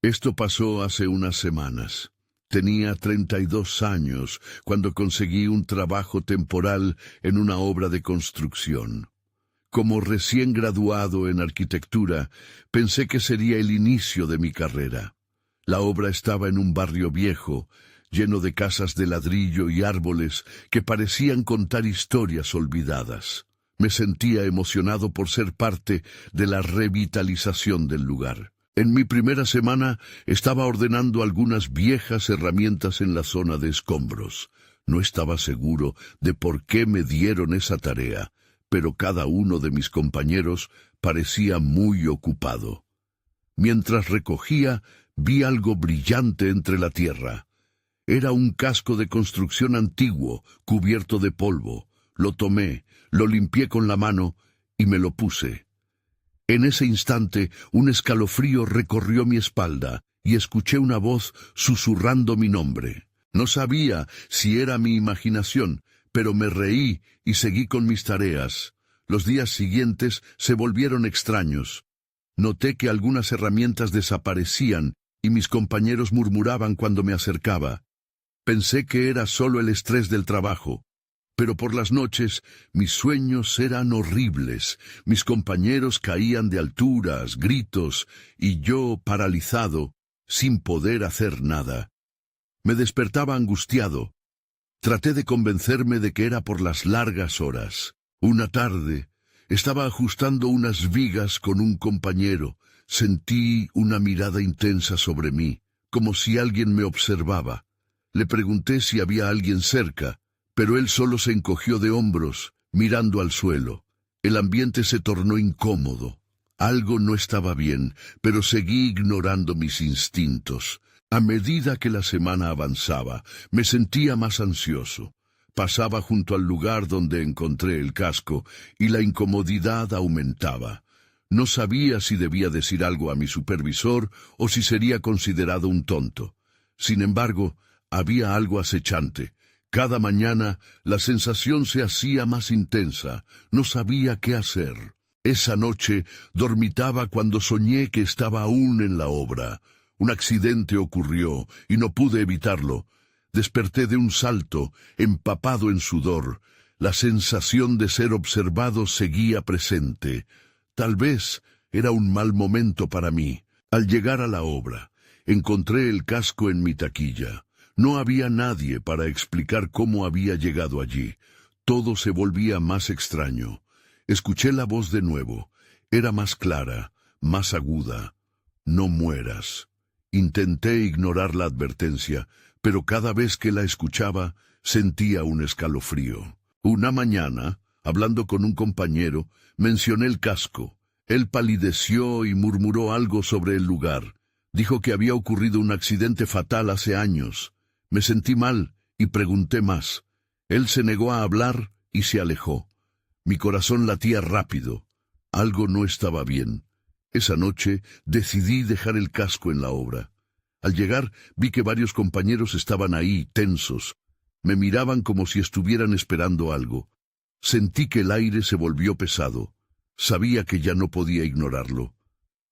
Esto pasó hace unas semanas. Tenía 32 años cuando conseguí un trabajo temporal en una obra de construcción. Como recién graduado en arquitectura, pensé que sería el inicio de mi carrera. La obra estaba en un barrio viejo, lleno de casas de ladrillo y árboles que parecían contar historias olvidadas. Me sentía emocionado por ser parte de la revitalización del lugar. En mi primera semana estaba ordenando algunas viejas herramientas en la zona de escombros. No estaba seguro de por qué me dieron esa tarea, pero cada uno de mis compañeros parecía muy ocupado. Mientras recogía, vi algo brillante entre la tierra. Era un casco de construcción antiguo, cubierto de polvo. Lo tomé, lo limpié con la mano y me lo puse. En ese instante, un escalofrío recorrió mi espalda y escuché una voz susurrando mi nombre. No sabía si era mi imaginación, pero me reí y seguí con mis tareas. Los días siguientes se volvieron extraños. Noté que algunas herramientas desaparecían y mis compañeros murmuraban cuando me acercaba. Pensé que era solo el estrés del trabajo. Pero por las noches mis sueños eran horribles. Mis compañeros caían de alturas, gritos, y yo paralizado, sin poder hacer nada. Me despertaba angustiado. Traté de convencerme de que era por las largas horas. Una tarde, estaba ajustando unas vigas con un compañero. Sentí una mirada intensa sobre mí, como si alguien me observaba. Le pregunté si había alguien cerca, pero él solo se encogió de hombros, mirando al suelo. El ambiente se tornó incómodo. Algo no estaba bien, pero seguí ignorando mis instintos. A medida que la semana avanzaba, me sentía más ansioso. Pasaba junto al lugar donde encontré el casco, y la incomodidad aumentaba. No sabía si debía decir algo a mi supervisor o si sería considerado un tonto. Sin embargo, había algo acechante. Cada mañana la sensación se hacía más intensa. No sabía qué hacer. Esa noche dormitaba cuando soñé que estaba aún en la obra. Un accidente ocurrió y no pude evitarlo. Desperté de un salto, empapado en sudor. La sensación de ser observado seguía presente. Tal vez era un mal momento para mí. Al llegar a la obra, encontré el casco en mi taquilla. No había nadie para explicar cómo había llegado allí. Todo se volvía más extraño. Escuché la voz de nuevo. Era más clara, más aguda. No mueras. Intenté ignorar la advertencia, pero cada vez que la escuchaba, sentía un escalofrío. Una mañana, hablando con un compañero, mencioné el casco. Él palideció y murmuró algo sobre el lugar. Dijo que había ocurrido un accidente fatal hace años. Me sentí mal y pregunté más. Él se negó a hablar y se alejó. Mi corazón latía rápido. Algo no estaba bien. Esa noche decidí dejar el casco en la obra. Al llegar vi que varios compañeros estaban ahí, tensos. Me miraban como si estuvieran esperando algo. Sentí que el aire se volvió pesado. Sabía que ya no podía ignorarlo.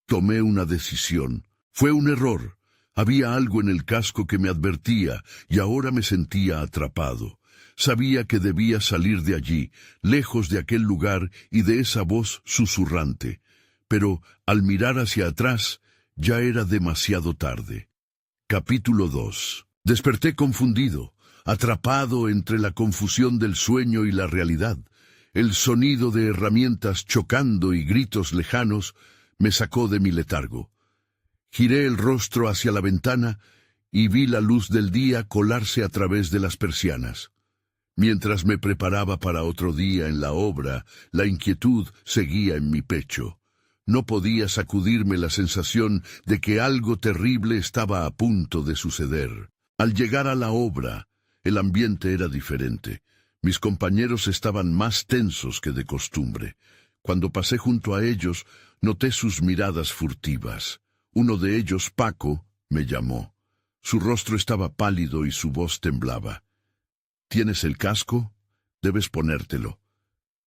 Tomé una decisión. Fue un error. Había algo en el casco que me advertía, y ahora me sentía atrapado. Sabía que debía salir de allí, lejos de aquel lugar y de esa voz susurrante. Pero, al mirar hacia atrás, ya era demasiado tarde. Capítulo 2. Desperté confundido, atrapado entre la confusión del sueño y la realidad. El sonido de herramientas chocando y gritos lejanos me sacó de mi letargo. Giré el rostro hacia la ventana y vi la luz del día colarse a través de las persianas. Mientras me preparaba para otro día en la obra, la inquietud seguía en mi pecho. No podía sacudirme la sensación de que algo terrible estaba a punto de suceder. Al llegar a la obra, el ambiente era diferente. Mis compañeros estaban más tensos que de costumbre. Cuando pasé junto a ellos, noté sus miradas furtivas. Uno de ellos, Paco, me llamó. Su rostro estaba pálido y su voz temblaba. «¿Tienes el casco? Debes ponértelo»,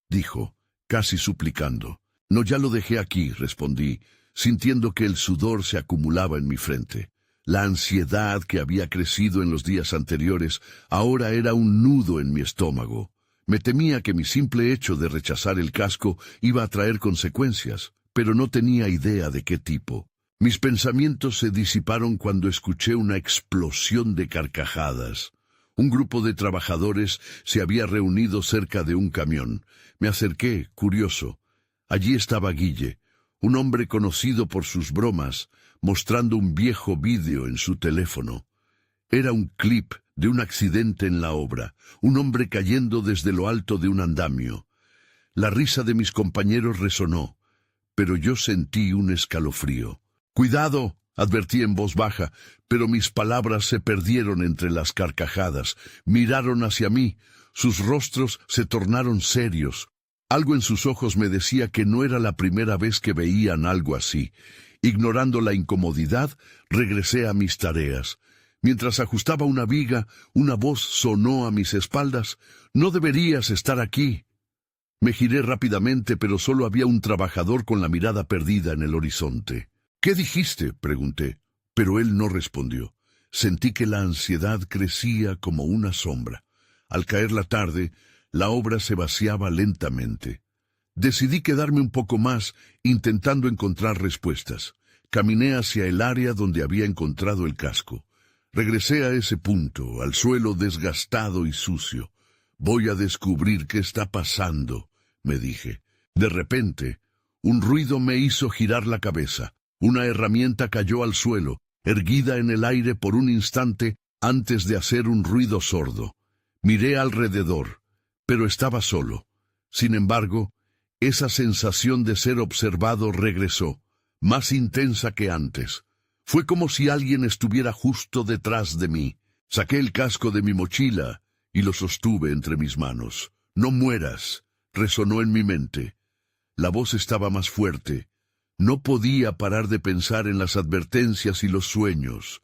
dijo, casi suplicando. «No, ya lo dejé aquí», respondí. sintiendo que el sudor se acumulaba en mi frente. La ansiedad que había crecido en los días anteriores ahora era un nudo en mi estómago. Me temía que mi simple hecho de rechazar el casco iba a traer consecuencias, pero no tenía idea de qué tipo. Mis pensamientos se disiparon cuando escuché una explosión de carcajadas. Un grupo de trabajadores se había reunido cerca de un camión. Me acerqué, curioso. Allí estaba Guille, un hombre conocido por sus bromas, mostrando un viejo vídeo en su teléfono. Era un clip de un accidente en la obra, un hombre cayendo desde lo alto de un andamio. La risa de mis compañeros resonó, pero yo sentí un escalofrío. «¡Cuidado!», advertí en voz baja, pero mis palabras se perdieron entre las carcajadas. Miraron hacia mí, sus rostros se tornaron serios. Algo en sus ojos me decía que no era la primera vez que veían algo así. Ignorando la incomodidad, regresé a mis tareas. Mientras ajustaba una viga, una voz sonó a mis espaldas. «¡No deberías estar aquí!». Me giré rápidamente, pero solo había un trabajador con la mirada perdida en el horizonte. «¿Qué dijiste?», pregunté, pero él no respondió. Sentí que la ansiedad crecía como una sombra. Al caer la tarde, la obra se vaciaba lentamente. Decidí quedarme un poco más, intentando encontrar respuestas. Caminé hacia el área donde había encontrado el casco. Regresé a ese punto, al suelo desgastado y sucio. «Voy a descubrir qué está pasando», me dije. De repente, un ruido me hizo girar la cabeza. Una herramienta cayó al suelo, erguida en el aire por un instante antes de hacer un ruido sordo. Miré alrededor, pero estaba solo. Sin embargo, esa sensación de ser observado regresó, más intensa que antes. Fue como si alguien estuviera justo detrás de mí. Saqué el casco de mi mochila y lo sostuve entre mis manos. «No mueras», resonó en mi mente. La voz estaba más fuerte. No podía parar de pensar en las advertencias y los sueños.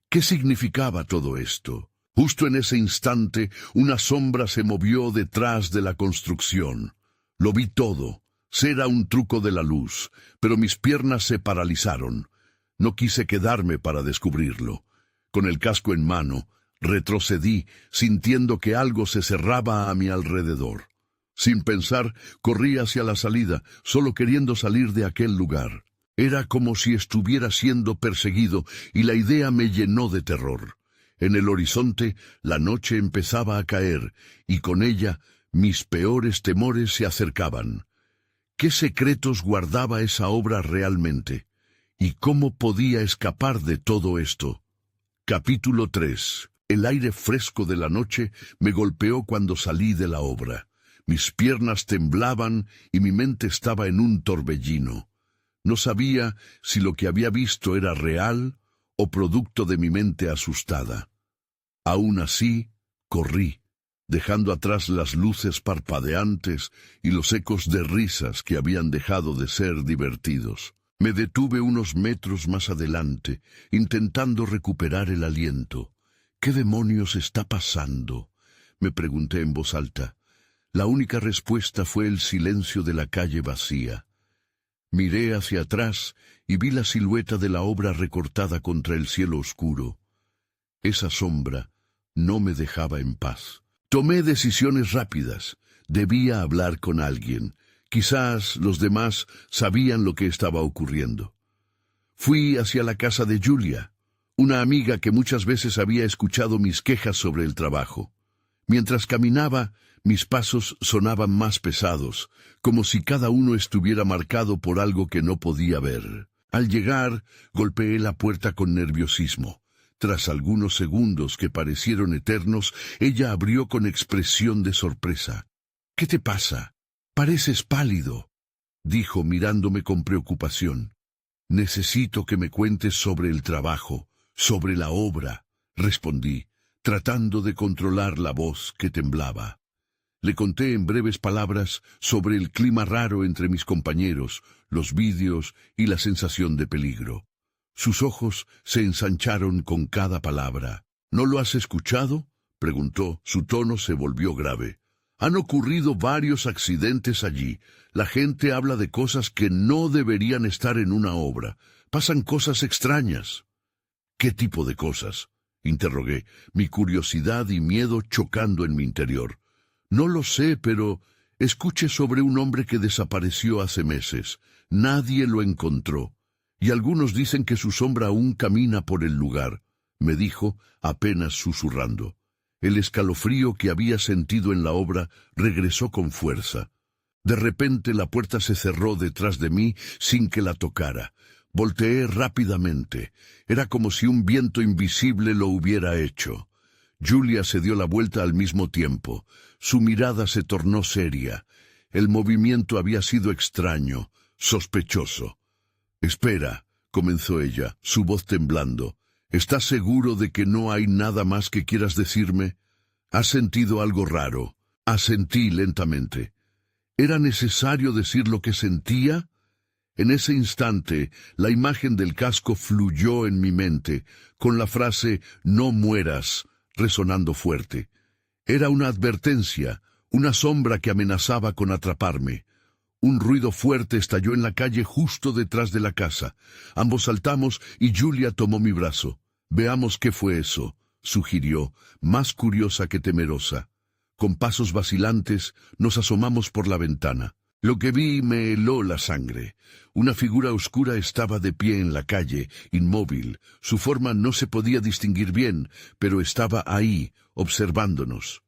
¿Qué significaba todo esto? Justo en ese instante, una sombra se movió detrás de la construcción. Lo vi todo. Era un truco de la luz, pero mis piernas se paralizaron. No quise quedarme para descubrirlo. Con el casco en mano, retrocedí, sintiendo que algo se cerraba a mi alrededor. Sin pensar, corrí hacia la salida, solo queriendo salir de aquel lugar. Era como si estuviera siendo perseguido, y la idea me llenó de terror. En el horizonte, la noche empezaba a caer, y con ella, mis peores temores se acercaban. ¿Qué secretos guardaba esa obra realmente? ¿Y cómo podía escapar de todo esto? Capítulo 3. El aire fresco de la noche me golpeó cuando salí de la obra. Mis piernas temblaban y mi mente estaba en un torbellino. No sabía si lo que había visto era real o producto de mi mente asustada. Aún así, corrí, dejando atrás las luces parpadeantes y los ecos de risas que habían dejado de ser divertidos. Me detuve unos metros más adelante, intentando recuperar el aliento. «¿Qué demonios está pasando?», me pregunté en voz alta. La única respuesta fue el silencio de la calle vacía. Miré hacia atrás y vi la silueta de la obra recortada contra el cielo oscuro. Esa sombra no me dejaba en paz. Tomé decisiones rápidas. Debía hablar con alguien. Quizás los demás sabían lo que estaba ocurriendo. Fui hacia la casa de Julia, una amiga que muchas veces había escuchado mis quejas sobre el trabajo. Mientras caminaba, mis pasos sonaban más pesados, como si cada uno estuviera marcado por algo que no podía ver. Al llegar, golpeé la puerta con nerviosismo. Tras algunos segundos que parecieron eternos, ella abrió con expresión de sorpresa. «¿Qué te pasa? Pareces pálido», dijo mirándome con preocupación. «Necesito que me cuentes sobre el trabajo, sobre la obra», respondí, tratando de controlar la voz que temblaba. Le conté en breves palabras sobre el clima raro entre mis compañeros, los vídeos y la sensación de peligro. Sus ojos se ensancharon con cada palabra. «¿No lo has escuchado?», preguntó. Su tono se volvió grave. Han ocurrido varios accidentes allí. La gente habla de cosas que no deberían estar en una obra. Pasan cosas extrañas. ¿Qué tipo de cosas?, interrogué, mi curiosidad y miedo chocando en mi interior. No lo sé, pero escuché sobre un hombre que desapareció hace meses. Nadie lo encontró. Y algunos dicen que su sombra aún camina por el lugar, me dijo, apenas susurrando. El escalofrío que había sentido en la obra regresó con fuerza. De repente la puerta se cerró detrás de mí sin que la tocara. Volteé rápidamente. Era como si un viento invisible lo hubiera hecho. Julia se dio la vuelta al mismo tiempo. Su mirada se tornó seria. El movimiento había sido extraño, sospechoso. «Espera», comenzó ella, su voz temblando. «¿Estás seguro de que no hay nada más que quieras decirme? ¿Has sentido algo raro?» Asentí lentamente. ¿Era necesario decir lo que sentía? En ese instante, la imagen del casco fluyó en mi mente, con la frase «no mueras» resonando fuerte. Era una advertencia, una sombra que amenazaba con atraparme. Un ruido fuerte estalló en la calle justo detrás de la casa. Ambos saltamos y Julia tomó mi brazo. «Veamos qué fue eso», sugirió, más curiosa que temerosa. Con pasos vacilantes, nos asomamos por la ventana. Lo que vi me heló la sangre. Una figura oscura estaba de pie en la calle, inmóvil. Su forma no se podía distinguir bien, pero estaba ahí, observándonos.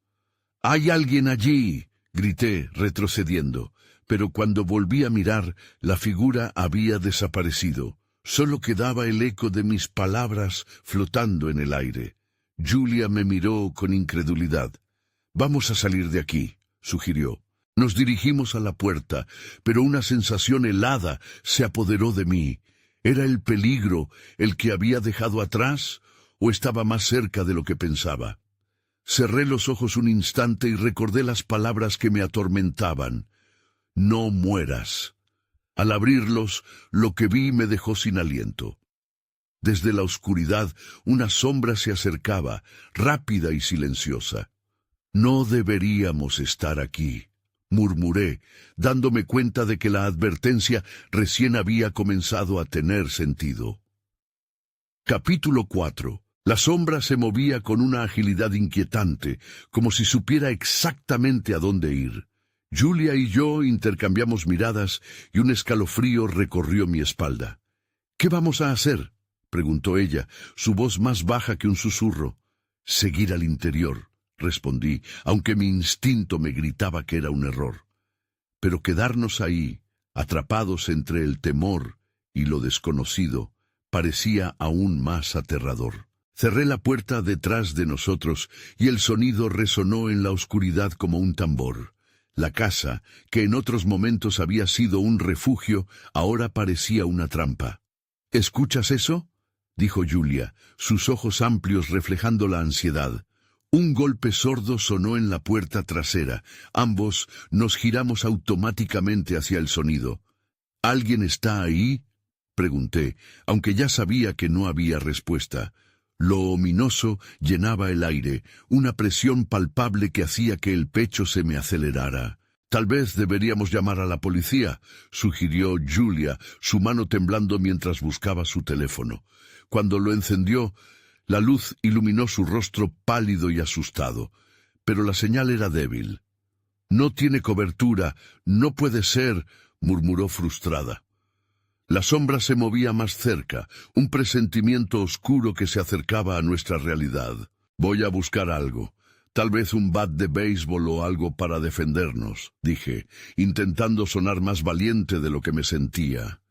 «¡Hay alguien allí!», grité, retrocediendo. Pero cuando volví a mirar, la figura había desaparecido. Solo quedaba el eco de mis palabras flotando en el aire. Julia me miró con incredulidad. «Vamos a salir de aquí», sugirió. Nos dirigimos a la puerta, pero una sensación helada se apoderó de mí. ¿Era el peligro el que había dejado atrás, o estaba más cerca de lo que pensaba? Cerré los ojos un instante y recordé las palabras que me atormentaban. «No mueras». Al abrirlos, lo que vi me dejó sin aliento. Desde la oscuridad, una sombra se acercaba, rápida y silenciosa. «No deberíamos estar aquí», murmuré, dándome cuenta de que la advertencia recién había comenzado a tener sentido. Capítulo 4. La sombra se movía con una agilidad inquietante, como si supiera exactamente a dónde ir. Julia y yo intercambiamos miradas y un escalofrío recorrió mi espalda. «¿Qué vamos a hacer?», preguntó ella, su voz más baja que un susurro. «Seguir al interior», respondí, aunque mi instinto me gritaba que era un error. Pero quedarnos ahí, atrapados entre el temor y lo desconocido, parecía aún más aterrador. Cerré la puerta detrás de nosotros y el sonido resonó en la oscuridad como un tambor. La casa, que en otros momentos había sido un refugio, ahora parecía una trampa. «¿Escuchas eso?», dijo Julia, sus ojos amplios reflejando la ansiedad. Un golpe sordo sonó en la puerta trasera. Ambos nos giramos automáticamente hacia el sonido. «¿Alguien está ahí?», pregunté, aunque ya sabía que no había respuesta. Lo ominoso llenaba el aire, una presión palpable que hacía que el pecho se me acelerara. «Tal vez deberíamos llamar a la policía», sugirió Julia, su mano temblando mientras buscaba su teléfono. Cuando lo encendió, la luz iluminó su rostro pálido y asustado, pero la señal era débil. «No tiene cobertura, no puede ser», murmuró frustrada. La sombra se movía más cerca, un presentimiento oscuro que se acercaba a nuestra realidad. «Voy a buscar algo, tal vez un bat de béisbol o algo para defendernos», dije, intentando sonar más valiente de lo que me sentía.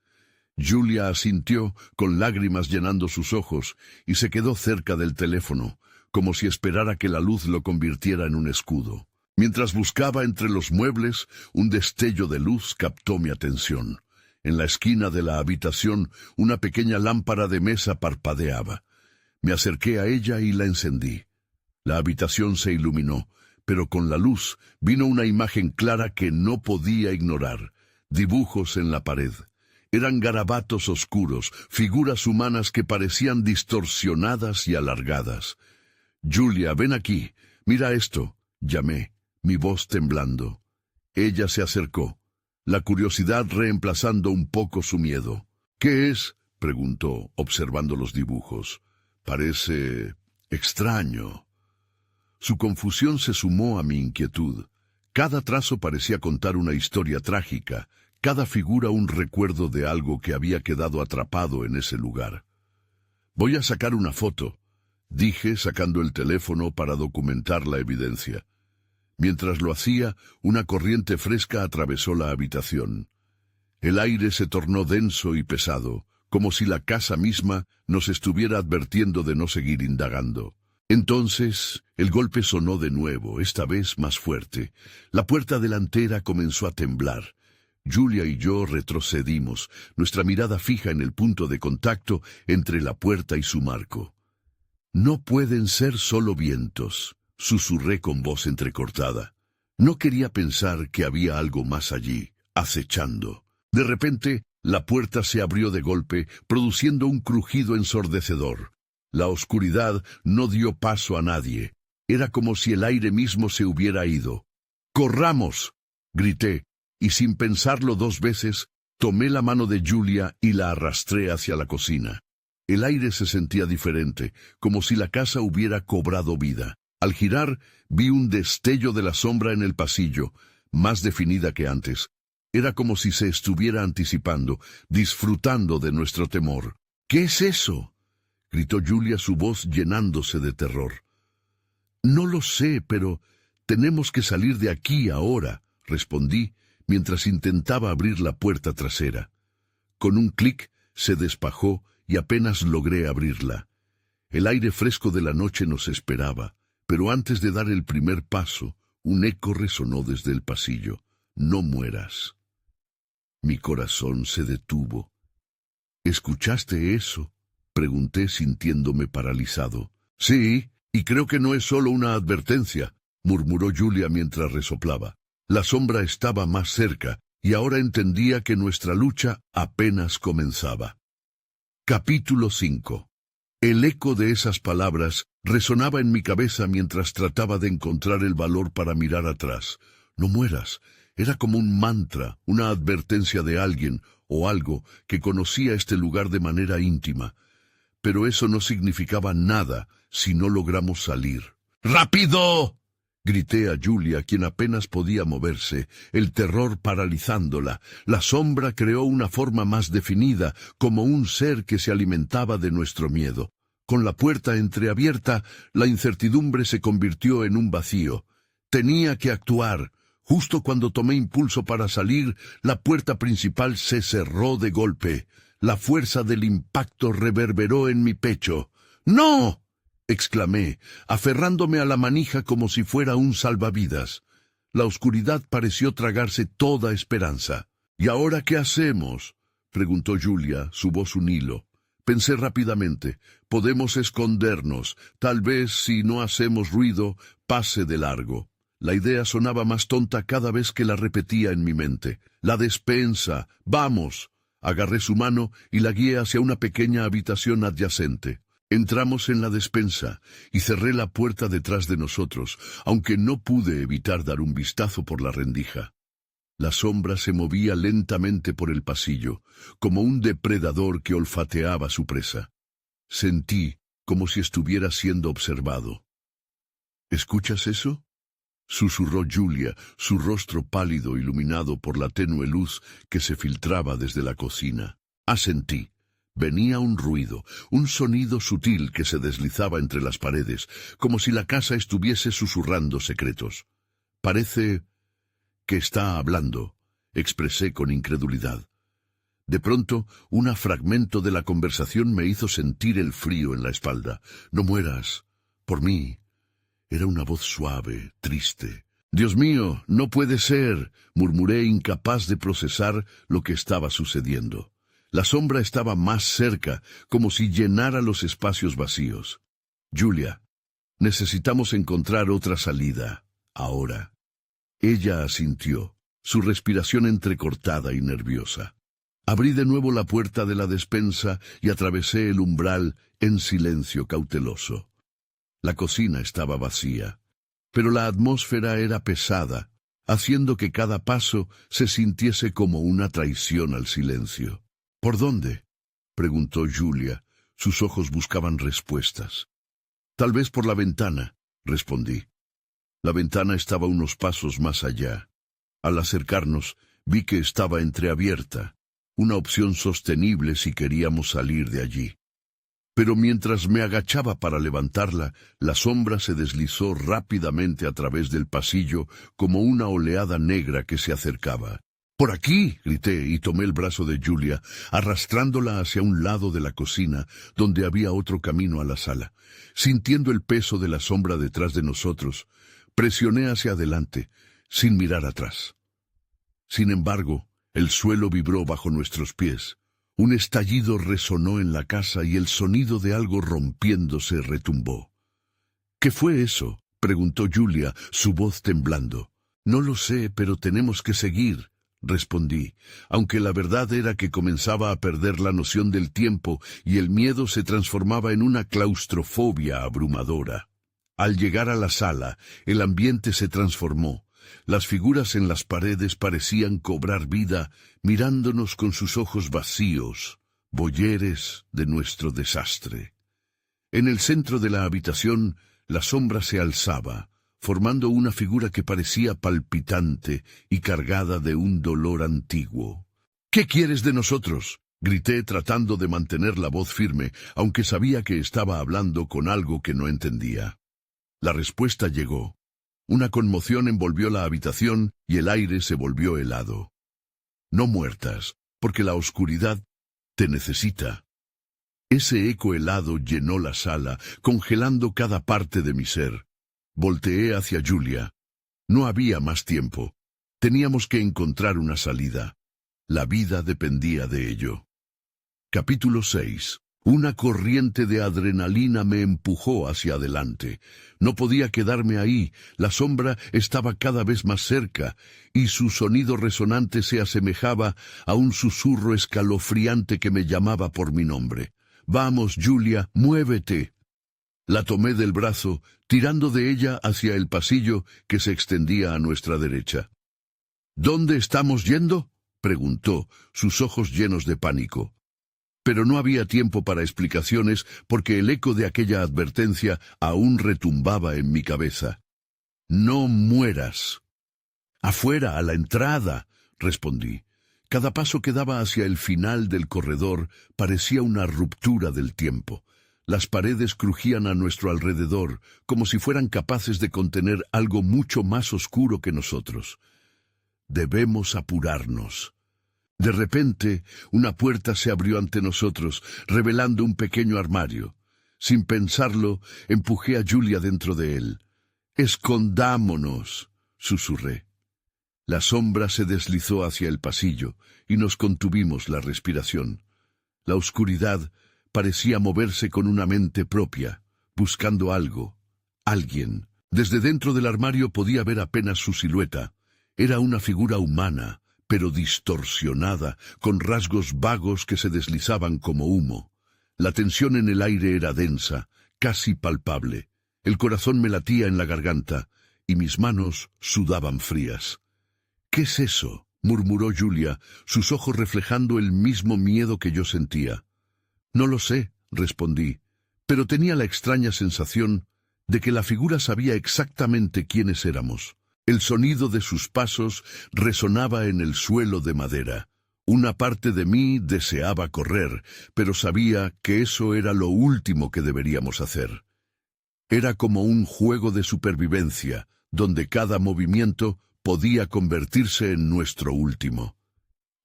Julia asintió, con lágrimas llenando sus ojos, y se quedó cerca del teléfono, como si esperara que la luz lo convirtiera en un escudo. Mientras buscaba entre los muebles, un destello de luz captó mi atención. En la esquina de la habitación, una pequeña lámpara de mesa parpadeaba. Me acerqué a ella y la encendí. La habitación se iluminó, pero con la luz vino una imagen clara que no podía ignorar. Dibujos en la pared. Eran garabatos oscuros, figuras humanas que parecían distorsionadas y alargadas. «Julia, ven aquí, mira esto», llamé. mi voz temblando. Ella se acercó, la curiosidad reemplazando un poco su miedo. «¿Qué es?», preguntó, observando los dibujos. «Parece extraño». Su confusión se sumó a mi inquietud. Cada trazo parecía contar una historia trágica, cada figura un recuerdo de algo que había quedado atrapado en ese lugar. «Voy a sacar una foto», dije, sacando el teléfono para documentar la evidencia. Mientras lo hacía, una corriente fresca atravesó la habitación. El aire se tornó denso y pesado, como si la casa misma nos estuviera advirtiendo de no seguir indagando. Entonces, el golpe sonó de nuevo, esta vez más fuerte. La puerta delantera comenzó a temblar. Julia y yo retrocedimos, nuestra mirada fija en el punto de contacto entre la puerta y su marco. «No pueden ser solo vientos», susurré con voz entrecortada. No quería pensar que había algo más allí, acechando. De repente, la puerta se abrió de golpe, produciendo un crujido ensordecedor. La oscuridad no dio paso a nadie. Era como si el aire mismo se hubiera ido. «¡Corramos!», grité, y sin pensarlo dos veces, tomé la mano de Julia y la arrastré hacia la cocina. El aire se sentía diferente, como si la casa hubiera cobrado vida. Al girar, vi un destello de la sombra en el pasillo, más definida que antes. Era como si se estuviera anticipando, disfrutando de nuestro temor. «¿Qué es eso?», gritó Julia, su voz llenándose de terror. «No lo sé, pero tenemos que salir de aquí ahora», respondí, mientras intentaba abrir la puerta trasera. Con un clic, se despajó y apenas logré abrirla. El aire fresco de la noche nos esperaba, pero antes de dar el primer paso, un eco resonó desde el pasillo. «No mueras». Mi corazón se detuvo. «¿Escuchaste eso?», pregunté sintiéndome paralizado. «Sí, y creo que no es solo una advertencia», murmuró Julia mientras resoplaba. La sombra estaba más cerca, y ahora entendía que nuestra lucha apenas comenzaba. Capítulo 5. El eco de esas palabras resonaba en mi cabeza mientras trataba de encontrar el valor para mirar atrás. «No mueras». Era como un mantra, una advertencia de alguien o algo que conocía este lugar de manera íntima. Pero eso no significaba nada si no logramos salir. «¡Rápido!», grité a Julia, quien apenas podía moverse, el terror paralizándola. La sombra creó una forma más definida, como un ser que se alimentaba de nuestro miedo. Con la puerta entreabierta, la incertidumbre se convirtió en un vacío. Tenía que actuar. Justo cuando tomé impulso para salir, la puerta principal se cerró de golpe. La fuerza del impacto reverberó en mi pecho. «¡No!», exclamé, aferrándome a la manija como si fuera un salvavidas. La oscuridad pareció tragarse toda esperanza. «¿Y ahora qué hacemos?», preguntó Julia, su voz un hilo. Pensé rápidamente. «Podemos escondernos. Tal vez, si no hacemos ruido, pase de largo». La idea sonaba más tonta cada vez que la repetía en mi mente. «La despensa. ¡Vamos!». Agarré su mano y la guié hacia una pequeña habitación adyacente. Entramos en la despensa y cerré la puerta detrás de nosotros, aunque no pude evitar dar un vistazo por la rendija. La sombra se movía lentamente por el pasillo, como un depredador que olfateaba su presa. Sentí como si estuviera siendo observado. «¿Escuchas eso?», susurró Julia, su rostro pálido iluminado por la tenue luz que se filtraba desde la cocina. Asentí. Venía un ruido, un sonido sutil que se deslizaba entre las paredes, como si la casa estuviese susurrando secretos. «Parece que está hablando», expresé con incredulidad. De pronto, un fragmento de la conversación me hizo sentir el frío en la espalda. «No mueras. Por mí». Era una voz suave, triste. «Dios mío, no puede ser», murmuré, incapaz de procesar lo que estaba sucediendo. La sombra estaba más cerca, como si llenara los espacios vacíos. «Julia, necesitamos encontrar otra salida. Ahora». Ella asintió, su respiración entrecortada y nerviosa. Abrí de nuevo la puerta de la despensa y atravesé el umbral en silencio cauteloso. La cocina estaba vacía. pero la atmósfera era pesada, haciendo que cada paso se sintiese como una traición al silencio. ¿Por dónde?, preguntó Julia. Sus ojos buscaban respuestas. Tal vez por la ventana, respondí. La ventana estaba unos pasos más allá. Al acercarnos, vi que estaba entreabierta, una opción sostenible si queríamos salir de allí. Pero mientras me agachaba para levantarla, la sombra se deslizó rápidamente a través del pasillo como una oleada negra que se acercaba. «¡Por aquí!», grité y tomé el brazo de Julia, arrastrándola hacia un lado de la cocina, donde había otro camino a la sala. Sintiendo el peso de la sombra detrás de nosotros, presioné hacia adelante, sin mirar atrás. Sin embargo, el suelo vibró bajo nuestros pies. Un estallido resonó en la casa y el sonido de algo rompiéndose retumbó. «¿Qué fue eso?», preguntó Julia, su voz temblando. «No lo sé, pero tenemos que seguir», respondí, aunque la verdad era que comenzaba a perder la noción del tiempo y el miedo se transformaba en una claustrofobia abrumadora. Al llegar a la sala, el ambiente se transformó. Las figuras en las paredes parecían cobrar vida, mirándonos con sus ojos vacíos, boyeres de nuestro desastre. En el centro de la habitación, la sombra se alzaba, formando una figura que parecía palpitante y cargada de un dolor antiguo. «¿Qué quieres de nosotros?», grité tratando de mantener la voz firme, aunque sabía que estaba hablando con algo que no entendía. La respuesta llegó. Una conmoción envolvió la habitación y el aire se volvió helado. «No muertas, porque la oscuridad te necesita». Ese eco helado llenó la sala, congelando cada parte de mi ser. Volteé hacia Julia. No había más tiempo. Teníamos que encontrar una salida. La vida dependía de ello. Capítulo 6. Una corriente de adrenalina me empujó hacia adelante. No podía quedarme ahí. La sombra estaba cada vez más cerca, y su sonido resonante se asemejaba a un susurro escalofriante que me llamaba por mi nombre. «Vamos, Julia, muévete». La tomé del brazo, tirando de ella hacia el pasillo que se extendía a nuestra derecha. «¿Dónde estamos yendo?», preguntó, sus ojos llenos de pánico. Pero no había tiempo para explicaciones porque el eco de aquella advertencia aún retumbaba en mi cabeza. «No mueras». «Afuera, a la entrada», respondí. Cada paso que daba hacia el final del corredor parecía una ruptura del tiempo. Las paredes crujían a nuestro alrededor, como si fueran capaces de contener algo mucho más oscuro que nosotros. «Debemos apurarnos». De repente, una puerta se abrió ante nosotros, revelando un pequeño armario. Sin pensarlo, empujé a Julia dentro de él. «Escondámonos», susurré. La sombra se deslizó hacia el pasillo, y nos contuvimos la respiración. La oscuridad parecía moverse con una mente propia, buscando algo, alguien. Desde dentro del armario podía ver apenas su silueta. Era una figura humana, pero distorsionada, con rasgos vagos que se deslizaban como humo. La tensión en el aire era densa, casi palpable. El corazón me latía en la garganta, y mis manos sudaban frías. «¿Qué es eso?», murmuró Julia, sus ojos reflejando el mismo miedo que yo sentía. «No lo sé», respondí, pero tenía la extraña sensación de que la figura sabía exactamente quiénes éramos. El sonido de sus pasos resonaba en el suelo de madera. Una parte de mí deseaba correr, pero sabía que eso era lo último que deberíamos hacer. Era como un juego de supervivencia, donde cada movimiento podía convertirse en nuestro último.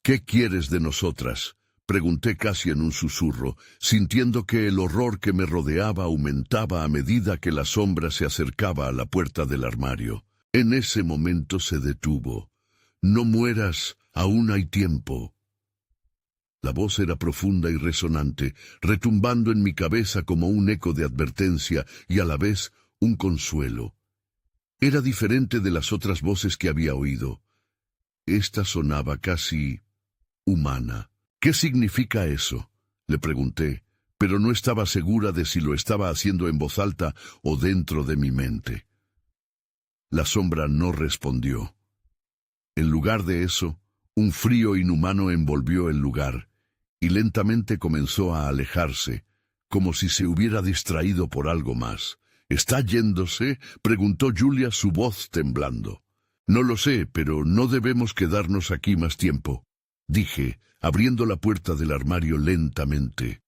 «¿Qué quieres de nosotras?», pregunté casi en un susurro, sintiendo que el horror que me rodeaba aumentaba a medida que la sombra se acercaba a la puerta del armario. En ese momento se detuvo. «No mueras, aún hay tiempo». La voz era profunda y resonante, retumbando en mi cabeza como un eco de advertencia y a la vez un consuelo. Era diferente de las otras voces que había oído. Esta sonaba casi humana. «¿Qué significa eso?», le pregunté, pero no estaba segura de si lo estaba haciendo en voz alta o dentro de mi mente. La sombra no respondió. En lugar de eso, un frío inhumano envolvió el lugar, y lentamente comenzó a alejarse, como si se hubiera distraído por algo más. —¿Está yéndose? —preguntó Julia, su voz temblando. —No lo sé, pero no debemos quedarnos aquí más tiempo —dije, abriendo la puerta del armario lentamente.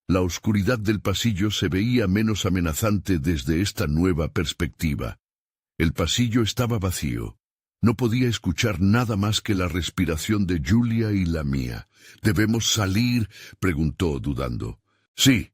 La oscuridad del pasillo se veía menos amenazante desde esta nueva perspectiva. El pasillo estaba vacío. No podía escuchar nada más que la respiración de Julia y la mía. —¿Debemos salir? —preguntó, dudando. —Sí,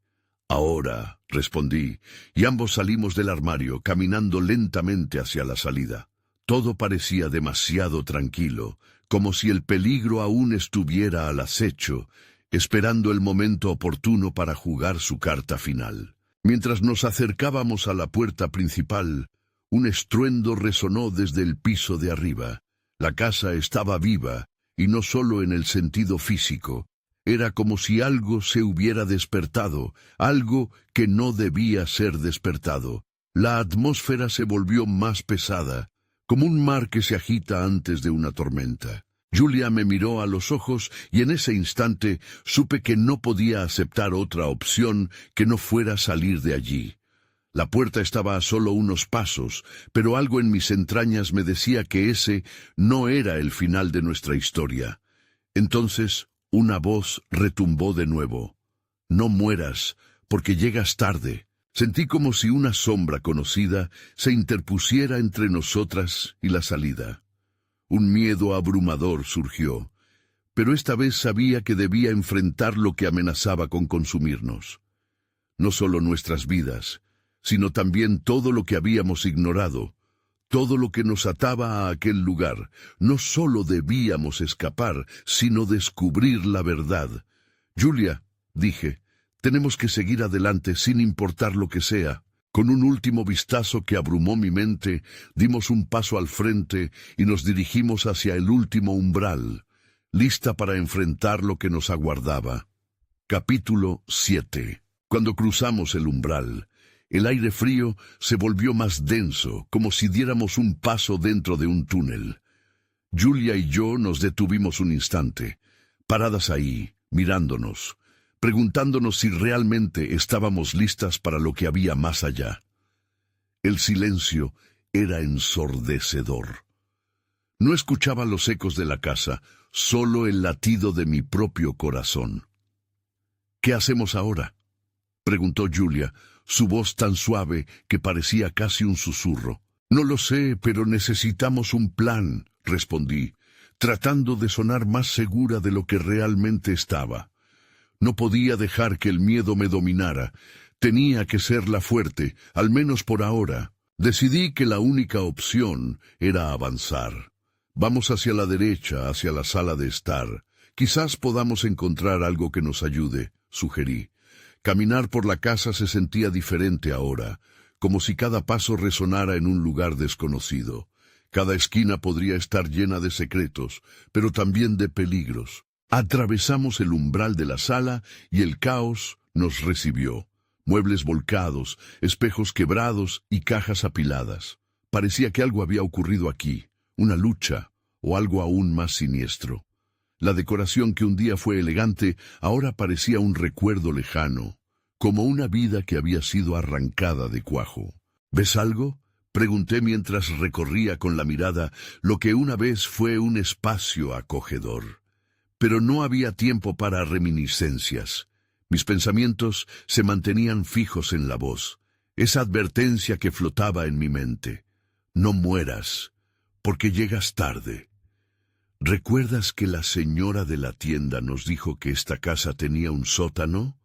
ahora —respondí, y ambos salimos del armario, caminando lentamente hacia la salida. Todo parecía demasiado tranquilo, como si el peligro aún estuviera al acecho, esperando el momento oportuno para jugar su carta final. Mientras nos acercábamos a la puerta principal, un estruendo resonó desde el piso de arriba. La casa estaba viva, y no solo en el sentido físico. Era como si algo se hubiera despertado, algo que no debía ser despertado. La atmósfera se volvió más pesada, como un mar que se agita antes de una tormenta. Julia me miró a los ojos y en ese instante supe que no podía aceptar otra opción que no fuera salir de allí. La puerta estaba a solo unos pasos, pero algo en mis entrañas me decía que ese no era el final de nuestra historia. Entonces una voz retumbó de nuevo. «No mueras, porque llegas tarde». Sentí como si una sombra conocida se interpusiera entre nosotras y la salida. Un miedo abrumador surgió, pero esta vez sabía que debía enfrentar lo que amenazaba con consumirnos. No solo nuestras vidas, sino también todo lo que habíamos ignorado, todo lo que nos ataba a aquel lugar. No solo debíamos escapar, sino descubrir la verdad. «Julia», dije, «tenemos que seguir adelante sin importar lo que sea». Con un último vistazo que abrumó mi mente, dimos un paso al frente y nos dirigimos hacia el último umbral, lista para enfrentar lo que nos aguardaba. Capítulo 7. Cuando cruzamos el umbral, el aire frío se volvió más denso, como si diéramos un paso dentro de un túnel. Julia y yo nos detuvimos un instante, paradas ahí, mirándonos, preguntándonos si realmente estábamos listas para lo que había más allá. El silencio era ensordecedor. No escuchaba los ecos de la casa, solo el latido de mi propio corazón. «¿Qué hacemos ahora?», preguntó Julia, su voz tan suave que parecía casi un susurro. «No lo sé, pero necesitamos un plan», respondí, tratando de sonar más segura de lo que realmente estaba. No podía dejar que el miedo me dominara. Tenía que ser la fuerte, al menos por ahora. Decidí que la única opción era avanzar. «Vamos hacia la derecha, hacia la sala de estar. Quizás podamos encontrar algo que nos ayude», sugerí. Caminar por la casa se sentía diferente ahora, como si cada paso resonara en un lugar desconocido. Cada esquina podría estar llena de secretos, pero también de peligros. Atravesamos el umbral de la sala y el caos nos recibió. Muebles volcados, espejos quebrados y cajas apiladas. Parecía que algo había ocurrido aquí, una lucha o algo aún más siniestro. La decoración que un día fue elegante ahora parecía un recuerdo lejano, como una vida que había sido arrancada de cuajo. «¿Ves algo?», pregunté mientras recorría con la mirada lo que una vez fue un espacio acogedor. Pero no había tiempo para reminiscencias. Mis pensamientos se mantenían fijos en la voz, esa advertencia que flotaba en mi mente. «No mueras, porque llegas tarde». «¿Recuerdas que la señora de la tienda nos dijo que esta casa tenía un sótano?»,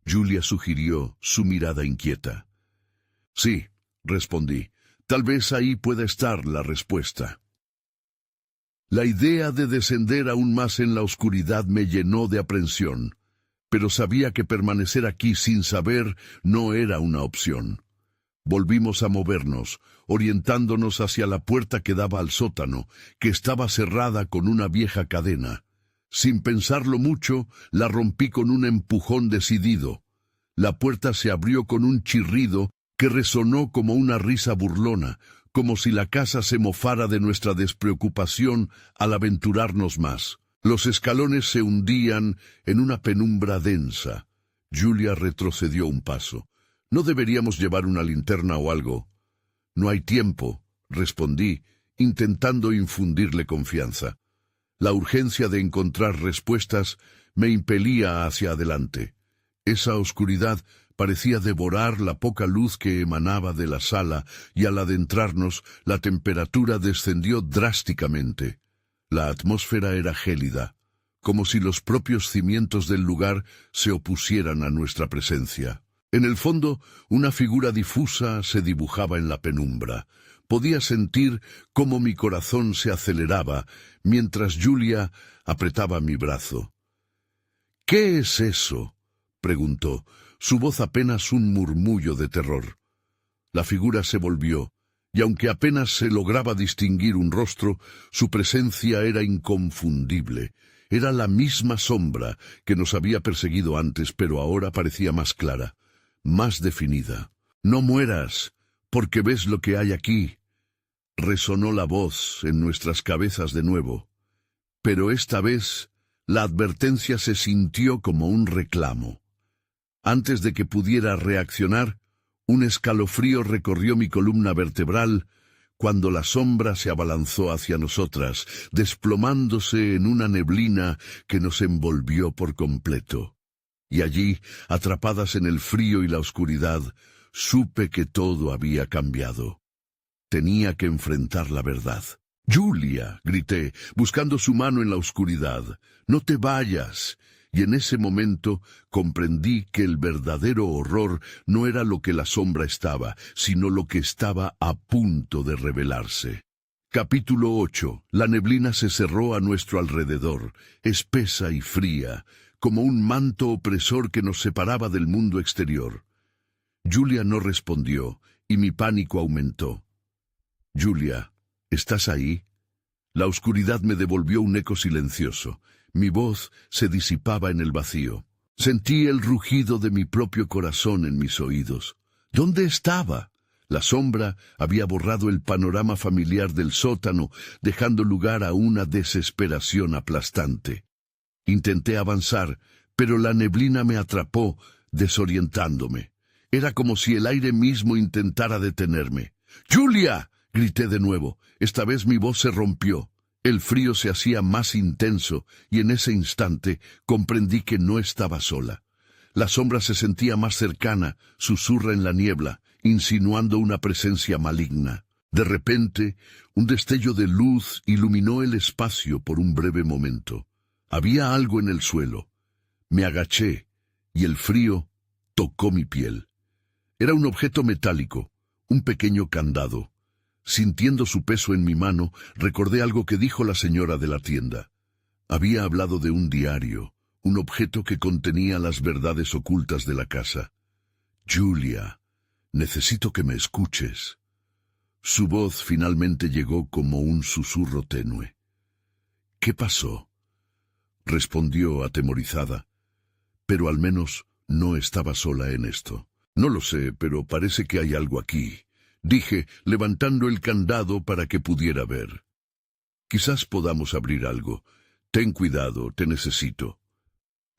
Julia sugirió, su mirada inquieta. «Sí», respondí, «tal vez ahí pueda estar la respuesta». La idea de descender aún más en la oscuridad me llenó de aprensión, pero sabía que permanecer aquí sin saber no era una opción. Volvimos a movernos, orientándonos hacia la puerta que daba al sótano, que estaba cerrada con una vieja cadena. Sin pensarlo mucho, la rompí con un empujón decidido. La puerta se abrió con un chirrido que resonó como una risa burlona, como si la casa se mofara de nuestra despreocupación al aventurarnos más. Los escalones se hundían en una penumbra densa. Julia retrocedió un paso. «¿No deberíamos llevar una linterna o algo?» «No hay tiempo», respondí, intentando infundirle confianza. La urgencia de encontrar respuestas me impelía hacia adelante. Esa oscuridad parecía devorar la poca luz que emanaba de la sala, y al adentrarnos la temperatura descendió drásticamente. La atmósfera era gélida, como si los propios cimientos del lugar se opusieran a nuestra presencia. En el fondo, una figura difusa se dibujaba en la penumbra. Podía sentir cómo mi corazón se aceleraba mientras Julia apretaba mi brazo. «¿Qué es eso?», preguntó, su voz apenas un murmullo de terror. La figura se volvió, y aunque apenas se lograba distinguir un rostro, su presencia era inconfundible. Era la misma sombra que nos había perseguido antes, pero ahora parecía más clara, más definida. «No mueras, porque ves lo que hay aquí», resonó la voz en nuestras cabezas de nuevo. Pero esta vez la advertencia se sintió como un reclamo. Antes de que pudiera reaccionar, un escalofrío recorrió mi columna vertebral cuando la sombra se abalanzó hacia nosotras, desplomándose en una neblina que nos envolvió por completo. Y allí, atrapadas en el frío y la oscuridad, supe que todo había cambiado. Tenía que enfrentar la verdad. «Julia», grité, buscando su mano en la oscuridad, «no te vayas». Y en ese momento comprendí que el verdadero horror no era lo que la sombra estaba, sino lo que estaba a punto de revelarse. Capítulo 8. La neblina se cerró a nuestro alrededor, espesa y fría, como un manto opresor que nos separaba del mundo exterior. Julia no respondió, y mi pánico aumentó. «Julia, ¿estás ahí?» La oscuridad me devolvió un eco silencioso. Mi voz se disipaba en el vacío. Sentí el rugido de mi propio corazón en mis oídos. ¿Dónde estaba? La sombra había borrado el panorama familiar del sótano, dejando lugar a una desesperación aplastante. Intenté avanzar, pero la neblina me atrapó, desorientándome. Era como si el aire mismo intentara detenerme. «¡Julia!», grité de nuevo. Esta vez mi voz se rompió. El frío se hacía más intenso, y en ese instante comprendí que no estaba sola. La sombra se sentía más cercana, susurra en la niebla, insinuando una presencia maligna. De repente, un destello de luz iluminó el espacio por un breve momento. Había algo en el suelo. Me agaché, y el frío tocó mi piel. Era un objeto metálico, un pequeño candado. Sintiendo su peso en mi mano, recordé algo que dijo la señora de la tienda. Había hablado de un diario, un objeto que contenía las verdades ocultas de la casa. «Julia, necesito que me escuches». Su voz finalmente llegó como un susurro tenue. «¿Qué pasó?», respondió atemorizada. Pero al menos no estaba sola en esto. «No lo sé, pero parece que hay algo aquí», dije, levantando el candado para que pudiera ver. «Quizás podamos abrir algo. Ten cuidado, te necesito».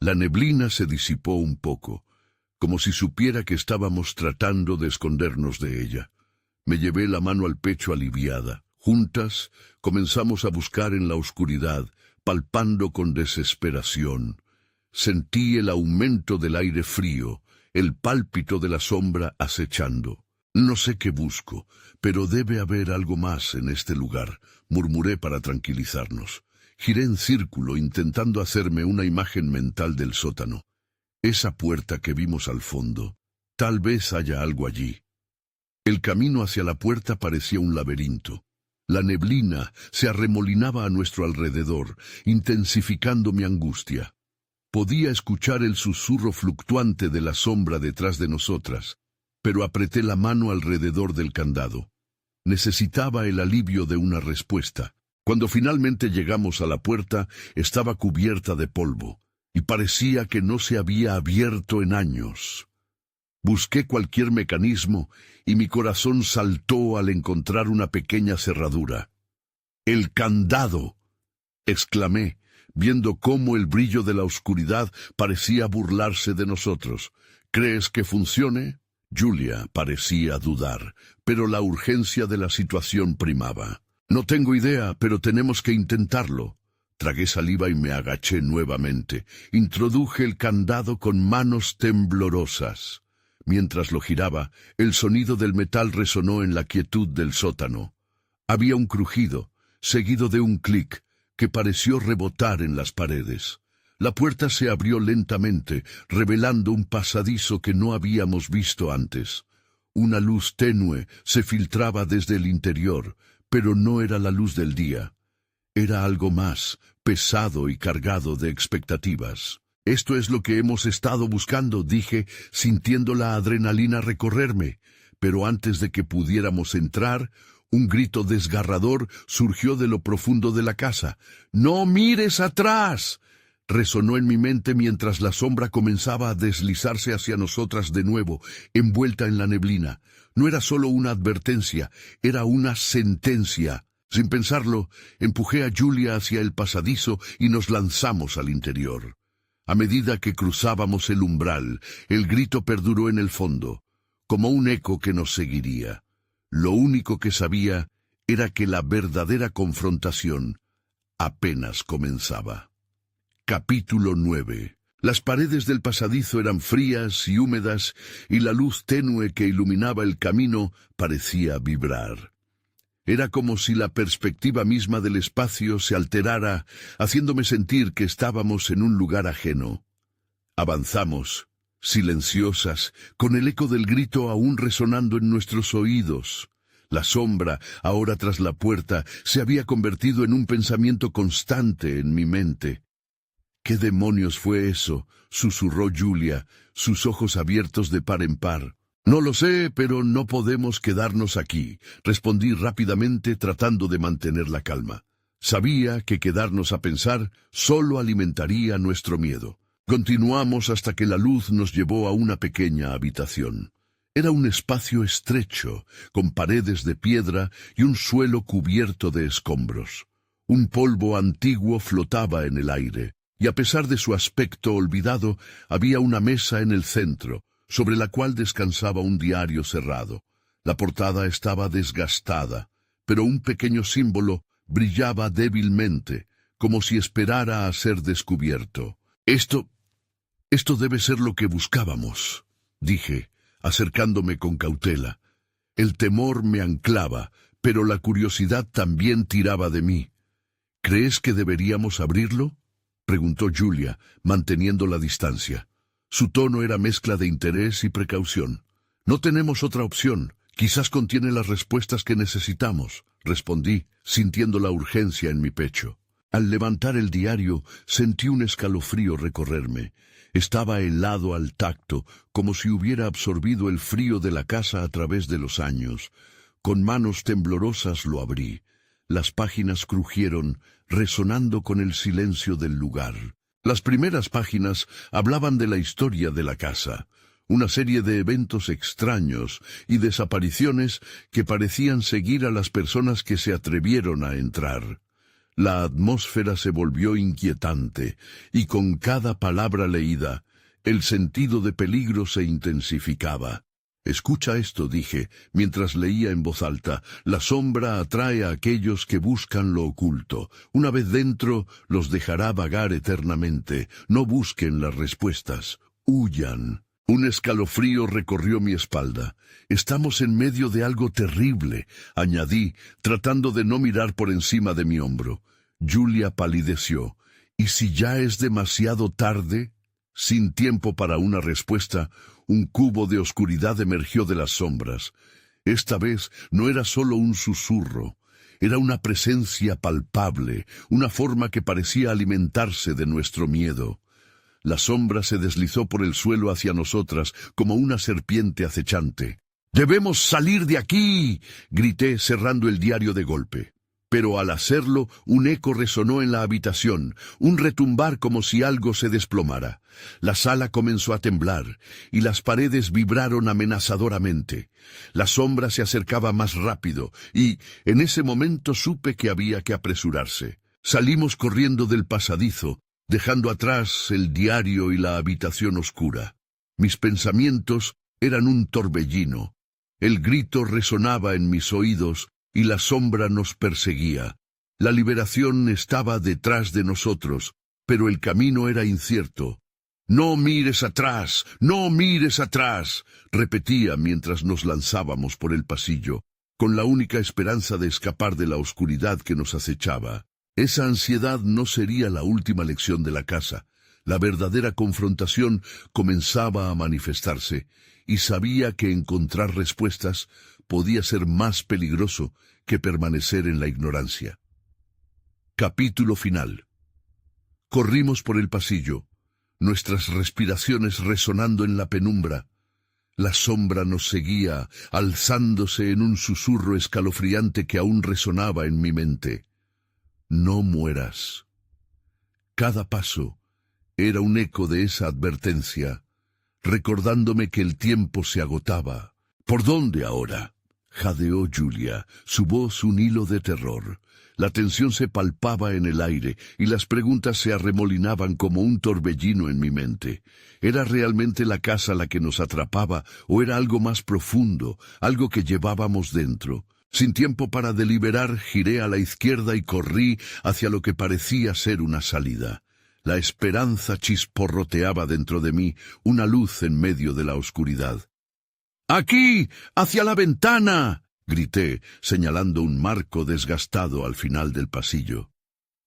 La neblina se disipó un poco, como si supiera que estábamos tratando de escondernos de ella. Me llevé la mano al pecho aliviada. Juntas comenzamos a buscar en la oscuridad, palpando con desesperación. Sentí el aumento del aire frío, el pálpito de la sombra acechando. «No sé qué busco, pero debe haber algo más en este lugar», murmuré para tranquilizarnos. Giré en círculo intentando hacerme una imagen mental del sótano. Esa puerta que vimos al fondo, tal vez haya algo allí. El camino hacia la puerta parecía un laberinto. La neblina se arremolinaba a nuestro alrededor, intensificando mi angustia. Podía escuchar el susurro fluctuante de la sombra detrás de nosotras, pero apreté la mano alrededor del candado. Necesitaba el alivio de una respuesta. Cuando finalmente llegamos a la puerta, estaba cubierta de polvo, y parecía que no se había abierto en años. Busqué cualquier mecanismo y mi corazón saltó al encontrar una pequeña cerradura. ¡El candado!, exclamé, viendo cómo el brillo de la oscuridad parecía burlarse de nosotros. ¿Crees que funcione? Julia parecía dudar, pero la urgencia de la situación primaba. No tengo idea, pero tenemos que intentarlo. Tragué saliva y me agaché nuevamente. Introduje el candado con manos temblorosas. Mientras lo giraba, el sonido del metal resonó en la quietud del sótano. Había un crujido, seguido de un clic, que pareció rebotar en las paredes. La puerta se abrió lentamente, revelando un pasadizo que no habíamos visto antes. Una luz tenue se filtraba desde el interior, pero no era la luz del día. Era algo más, pesado y cargado de expectativas. «Esto es lo que hemos estado buscando», dije, sintiendo la adrenalina recorrerme. Pero antes de que pudiéramos entrar, un grito desgarrador surgió de lo profundo de la casa. «¡No mires atrás!», resonó en mi mente mientras la sombra comenzaba a deslizarse hacia nosotras de nuevo, envuelta en la neblina. No era solo una advertencia, era una sentencia. Sin pensarlo, empujé a Julia hacia el pasadizo y nos lanzamos al interior. A medida que cruzábamos el umbral, el grito perduró en el fondo, como un eco que nos seguiría. Lo único que sabía era que la verdadera confrontación apenas comenzaba. Capítulo 9. Las paredes del pasadizo eran frías y húmedas, y la luz tenue que iluminaba el camino parecía vibrar. Era como si la perspectiva misma del espacio se alterara, haciéndome sentir que estábamos en un lugar ajeno. Avanzamos, silenciosas, con el eco del grito aún resonando en nuestros oídos. La sombra, ahora tras la puerta, se había convertido en un pensamiento constante en mi mente. «¿Qué demonios fue eso?», susurró Julia, sus ojos abiertos de par en par. «No lo sé, pero no podemos quedarnos aquí», respondí rápidamente tratando de mantener la calma. Sabía que quedarnos a pensar solo alimentaría nuestro miedo. Continuamos hasta que la luz nos llevó a una pequeña habitación. Era un espacio estrecho, con paredes de piedra y un suelo cubierto de escombros. Un polvo antiguo flotaba en el aire, y a pesar de su aspecto olvidado, había una mesa en el centro, sobre la cual descansaba un diario cerrado. La portada estaba desgastada, pero un pequeño símbolo brillaba débilmente, como si esperara a ser descubierto. Esto debe ser lo que buscábamos», dije, acercándome con cautela. El temor me anclaba, pero la curiosidad también tiraba de mí. «¿Crees que deberíamos abrirlo?», preguntó Julia, manteniendo la distancia. Su tono era mezcla de interés y precaución. «No tenemos otra opción. Quizás contiene las respuestas que necesitamos», respondí, sintiendo la urgencia en mi pecho. Al levantar el diario, sentí un escalofrío recorrerme. Estaba helado al tacto, como si hubiera absorbido el frío de la casa a través de los años. Con manos temblorosas lo abrí. Las páginas crujieron, resonando con el silencio del lugar. Las primeras páginas hablaban de la historia de la casa, una serie de eventos extraños y desapariciones que parecían seguir a las personas que se atrevieron a entrar. La atmósfera se volvió inquietante, y con cada palabra leída, el sentido de peligro se intensificaba. «Escucha esto», dije, mientras leía en voz alta. «La sombra atrae a aquellos que buscan lo oculto. Una vez dentro, los dejará vagar eternamente. No busquen las respuestas. Huyan». Un escalofrío recorrió mi espalda. «Estamos en medio de algo terrible», añadí, tratando de no mirar por encima de mi hombro. Julia palideció. «¿Y si ya es demasiado tarde?». Sin tiempo para una respuesta, un cubo de oscuridad emergió de las sombras. Esta vez no era solo un susurro, era una presencia palpable, una forma que parecía alimentarse de nuestro miedo. La sombra se deslizó por el suelo hacia nosotras como una serpiente acechante. «¡Debemos salir de aquí!», grité cerrando el diario de golpe. Pero al hacerlo, un eco resonó en la habitación, un retumbar como si algo se desplomara. La sala comenzó a temblar, y las paredes vibraron amenazadoramente. La sombra se acercaba más rápido, y en ese momento supe que había que apresurarse. Salimos corriendo del pasadizo, dejando atrás el diario y la habitación oscura. Mis pensamientos eran un torbellino. El grito resonaba en mis oídos, y la sombra nos perseguía. La liberación estaba detrás de nosotros, pero el camino era incierto. «No mires atrás, no mires atrás», repetía mientras nos lanzábamos por el pasillo, con la única esperanza de escapar de la oscuridad que nos acechaba. Esa ansiedad no sería la última lección de la casa. La verdadera confrontación comenzaba a manifestarse, y sabía que encontrar respuestas podía ser más peligroso que permanecer en la ignorancia. Capítulo final. Corrimos por el pasillo, nuestras respiraciones resonando en la penumbra. La sombra nos seguía, alzándose en un susurro escalofriante que aún resonaba en mi mente. «No mueras». Cada paso era un eco de esa advertencia, recordándome que el tiempo se agotaba. «¿Por dónde ahora?», jadeó Julia, su voz un hilo de terror. La tensión se palpaba en el aire y las preguntas se arremolinaban como un torbellino en mi mente. ¿Era realmente la casa la que nos atrapaba o era algo más profundo, algo que llevábamos dentro? Sin tiempo para deliberar, giré a la izquierda y corrí hacia lo que parecía ser una salida. La esperanza chisporroteaba dentro de mí, una luz en medio de la oscuridad. «¡Aquí! ¡Hacia la ventana!», grité, señalando un marco desgastado al final del pasillo.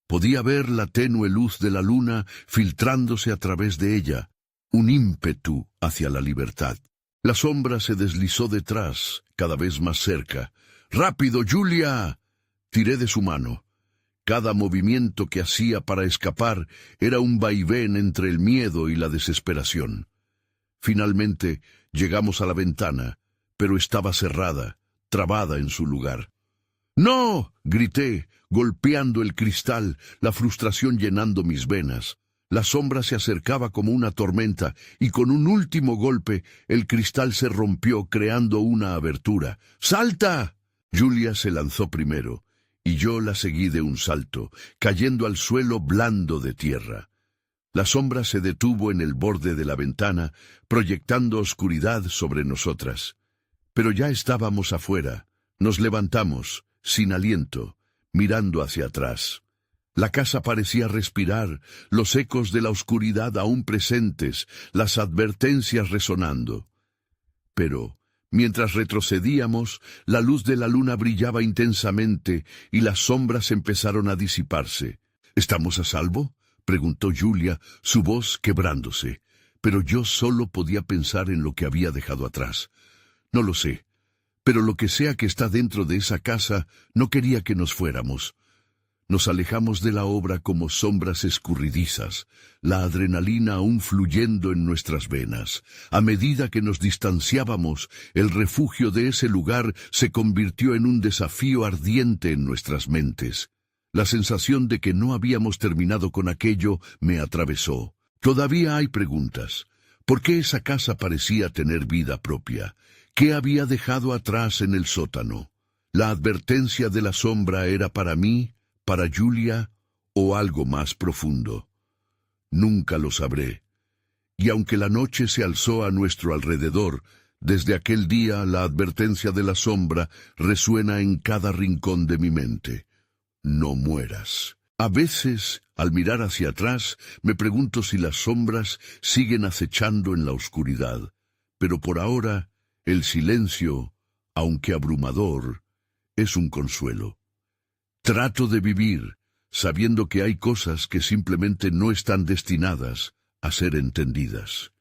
Podía ver la tenue luz de la luna filtrándose a través de ella, un ímpetu hacia la libertad. La sombra se deslizó detrás, cada vez más cerca. «¡Rápido, Julia!», tiré de su mano. Cada movimiento que hacía para escapar era un vaivén entre el miedo y la desesperación. Finalmente llegamos a la ventana, pero estaba cerrada, trabada en su lugar. «¡No!», grité, golpeando el cristal, la frustración llenando mis venas. La sombra se acercaba como una tormenta, y con un último golpe el cristal se rompió creando una abertura. «¡Salta!». Julia se lanzó primero, y yo la seguí de un salto, cayendo al suelo blando de tierra. La sombra se detuvo en el borde de la ventana, proyectando oscuridad sobre nosotras. Pero ya estábamos afuera. Nos levantamos, sin aliento, mirando hacia atrás. La casa parecía respirar, los ecos de la oscuridad aún presentes, las advertencias resonando. Pero, mientras retrocedíamos, la luz de la luna brillaba intensamente y las sombras empezaron a disiparse. «¿Estamos a salvo?», preguntó Julia, su voz quebrándose, pero yo solo podía pensar en lo que había dejado atrás. «No lo sé, pero lo que sea que está dentro de esa casa no quería que nos fuéramos». Nos alejamos de la obra como sombras escurridizas, la adrenalina aún fluyendo en nuestras venas. A medida que nos distanciábamos, el refugio de ese lugar se convirtió en un desafío ardiente en nuestras mentes. La sensación de que no habíamos terminado con aquello me atravesó. Todavía hay preguntas. ¿Por qué esa casa parecía tener vida propia? ¿Qué había dejado atrás en el sótano? ¿La advertencia de la sombra era para mí, para Julia, o algo más profundo? Nunca lo sabré. Y aunque la noche se alzó a nuestro alrededor, desde aquel día la advertencia de la sombra resuena en cada rincón de mi mente. «No mueras». A veces, al mirar hacia atrás, me pregunto si las sombras siguen acechando en la oscuridad. Pero por ahora, el silencio, aunque abrumador, es un consuelo. Trato de vivir, sabiendo que hay cosas que simplemente no están destinadas a ser entendidas.